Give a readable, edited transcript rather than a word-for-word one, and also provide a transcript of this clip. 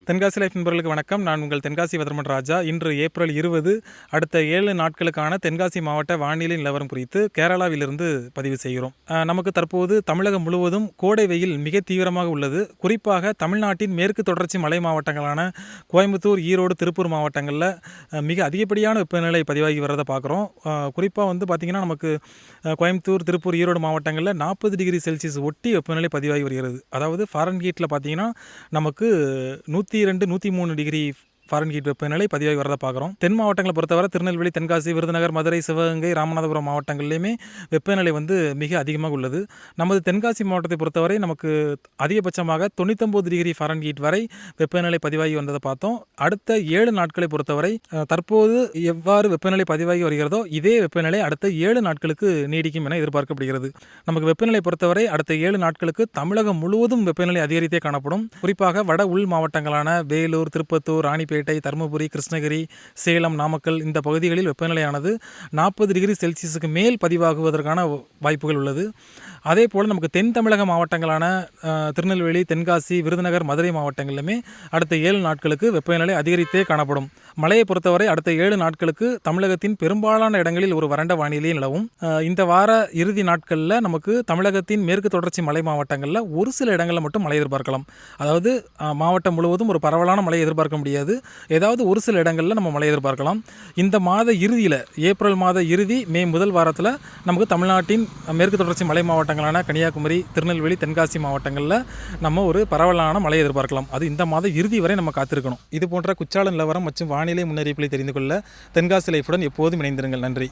Tenkasi life நண்பர்களுக்கு வணக்கம். நான் உங்கள் தென்காசி வதர்மன் ராஜா. இன்று ஏப்ரல் 20 அடுத்த 7 நாட்களுக்கான தென்காசி மாவட்ட வானிலை நிலவரம் குறித்து கேரளாவிலிருந்து பதிவு செய்கிறோம். நமக்கு தற்போது தமிழகம் முழுவதும் கோடை வெயில் மிக தீவிரமாக உள்ளது. குறிப்பாக தமிழ்நாட்டின் மேற்கு தொடர்ச்சி மலை மாவட்டங்களான கோயம்புத்தூர், ஈரோடு, திருப்பூர் மாவட்டங்களில் மிக அதிகப்படியான வெப்பநிலை பதிவாகி வர்றதை பார்க்குறோம். குறிப்பாக பார்த்திங்கன்னா நமக்கு கோயம்புத்தூர், திருப்பூர், ஈரோடு மாவட்டங்களில் 40 டிகிரி செல்சியஸ் ஒட்டி வெப்பநிலை பதிவாகி வருகிறது. அதாவது ஃபாரன்ஹீட்டில் பார்த்திங்கன்னா நமக்கு 102, 103 டிகிரி ஃபாரன்ஹீட் வெப்பநிலை பதிவாகி வரதை பார்க்குறோம். தென் மாவட்டங்களை பொறுத்தவரை திருநெல்வேலி, தென்காசி, விருதுநகர், மதுரை, சிவகங்கை, ராமநாதபுரம் மாவட்டங்கள்லேயுமே வெப்பநிலை மிக அதிகமாக உள்ளது. நமது தென்காசி மாவட்டத்தை பொறுத்தவரை நமக்கு அதிகபட்சமாக 99 டிகிரி ஃபாரன்ஹீட் வரை வெப்பநிலை பதிவாகி வந்ததை பார்த்தோம். அடுத்த 7 நாட்களை பொறுத்தவரை தற்போது எவ்வாறு வெப்பநிலை பதிவாகி வருகிறதோ இதே வெப்பநிலை அடுத்த 7 நாட்களுக்கு நீடிக்கும் என எதிர்பார்க்கப்படுகிறது. நமக்கு வெப்பநிலை பொறுத்தவரை அடுத்த 7 நாட்களுக்கு தமிழகம் முழுவதும் வெப்பநிலை அதிகரித்தே காணப்படும். குறிப்பாக வட உள் மாவட்டங்களான வேலூர், திருப்பத்தூர், ராணிப்பேட்டை, தருமபுரி, கிருஷ்ணகிரி, சேலம், நாமக்கல் இந்த பகுதிகளில் வெப்பநிலையானது 40 டிகிரி செல்சியஸுக்கு மேல் பதிவாகுவதற்கான வாய்ப்புகள் உள்ளது. அதே போல் நமக்கு தென் தமிழக மாவட்டங்களான திருநெல்வேலி, தென்காசி, விருதுநகர், மதுரை மாவட்டங்களிலுமே அடுத்த 7 நாட்களுக்கு வெப்பநிலை அதிகரித்தே காணப்படும். மழையை பொறுத்தவரை அடுத்த 7 நாட்களுக்கு தமிழகத்தின் பெரும்பாலான இடங்களில் ஒரு வறண்ட வானிலை நிலவும். இந்த வார இறுதி நாட்களில் நமக்கு தமிழகத்தின் மேற்கு தொடர்ச்சி மலை மாவட்டங்களில் ஒரு சில இடங்களில் மட்டும் மழை எதிர்பார்க்கலாம். அதாவது மாவட்டம் முழுவதும் ஒரு பரவலான மழை எதிர்பார்க்க முடியாது. ஏதாவது ஒரு சில இடங்களில் நம்ம மழை எதிர்பார்க்கலாம். இந்த மாத இறுதியில், ஏப்ரல் மாத இறுதி, மே முதல் வாரத்தில் நமக்கு தமிழ்நாட்டின் மேற்கு தொடர்ச்சி மலை மாவட்டங்களான கன்னியாகுமரி, திருநெல்வேலி, தென்காசி மாவட்டங்களில் நம்ம ஒரு பரவலான மழை எதிர்பார்க்கலாம். அது இந்த மாத இறுதி வரை நம்ம காத்திருக்கணும். இது போன்ற குற்றால நிலவரம் மற்றும் வானிலை முன்னறிவிப்புகளை தெரிந்து கொள்ள தென்காசி லைஃபுடன் எப்போதும் இணைந்திருங்கள். நன்றி.